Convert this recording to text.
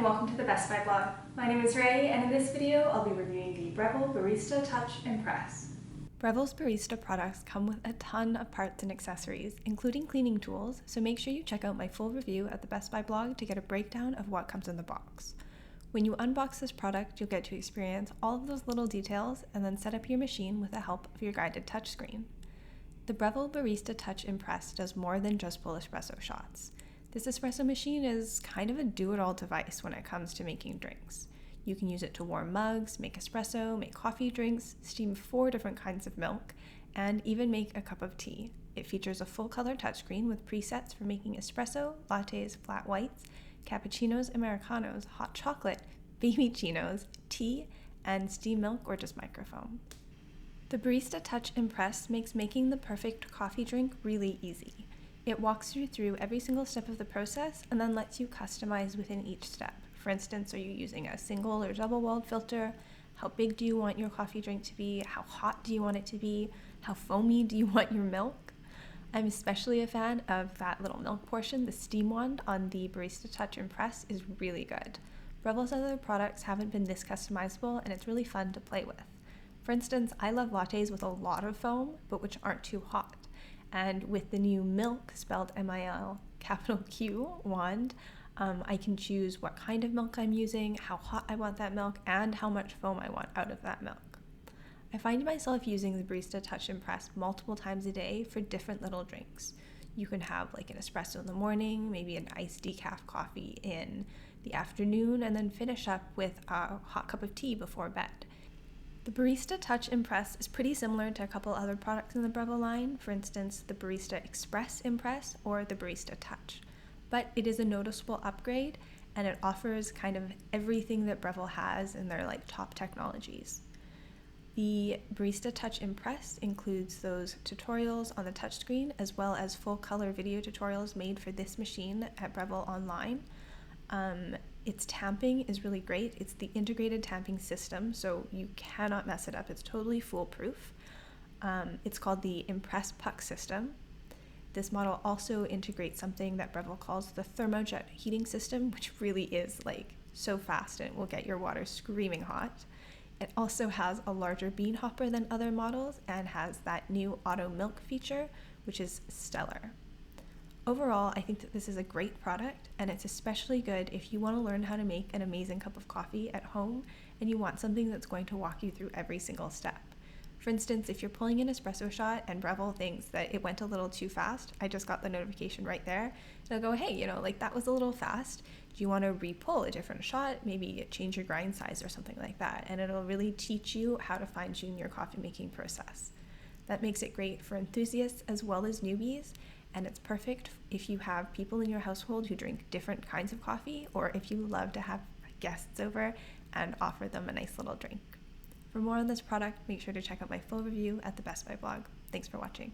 welcome to the Best Buy blog. My name is Ray, and in this video I'll be reviewing the Breville Barista Touch Impress. Breville's barista products come with a ton of parts and accessories, including cleaning tools, so make sure you check out my full review at the Best Buy blog to get a breakdown of what comes in the box. When you unbox this product, you'll get to experience all of those little details and then set up your machine with the help of your guided touchscreen. The Breville Barista Touch Impress does more than just pull espresso shots. This espresso machine is kind of a do-it-all device when it comes to making drinks. You can use it to warm mugs, make espresso, make coffee drinks, steam 4 different kinds of milk, and even make a cup of tea. It features a full-color touchscreen with presets for making espresso, lattes, flat whites, cappuccinos, americanos, hot chocolate, baby chinos, tea, and steam milk or just microfoam. The Barista Touch Impress makes making the perfect coffee drink really easy. It walks you through every single step of the process and then lets you customize within each step. For instance, are you using a single or double-walled filter? How big do you want your coffee drink to be? How hot do you want it to be? How foamy do you want your milk? I'm especially a fan of that little milk portion. The steam wand on the Barista Touch Impress is really good. Breville's other products haven't been this customizable, and it's really fun to play with. For instance, I love lattes with a lot of foam, but which aren't too hot. And with the new milk, spelled M-I-L, capital Q, wand, I can choose what kind of milk I'm using, how hot I want that milk, and how much foam I want out of that milk. I find myself using the Barista Touch Impress multiple times a day for different little drinks. You can have like an espresso in the morning, maybe an iced decaf coffee in the afternoon, and then finish up with a hot cup of tea before bed. The Barista Touch Impress is pretty similar to a couple other products in the Breville line, for instance, the Barista Express Impress or the Barista Touch. But it is a noticeable upgrade, and it offers kind of everything that Breville has in their top technologies. The Barista Touch Impress includes those tutorials on the touchscreen, as well as full color video tutorials made for this machine at Breville Online. Its tamping is really great. It's the integrated tamping system, so you cannot mess it up. It's totally foolproof. It's called the Impress Puck system. This model also integrates something that Breville calls the thermojet heating system, which really is so fast and it will get your water screaming hot. It also has a larger bean hopper than other models and has that new auto milk feature, which is stellar. Overall, I think that this is a great product, and it's especially good if you want to learn how to make an amazing cup of coffee at home and you want something that's going to walk you through every single step. For instance, if you're pulling an espresso shot and Breville thinks that it went a little too fast, I just got the notification right there. It'll go, hey, that was a little fast. Do you want to re-pull a different shot? Maybe change your grind size or something like that. And it'll really teach you how to fine-tune your coffee making process. That makes it great for enthusiasts as well as newbies. And it's perfect if you have people in your household who drink different kinds of coffee, or if you love to have guests over and offer them a nice little drink. For more on this product, make sure to check out my full review at the Best Buy blog. Thanks for watching.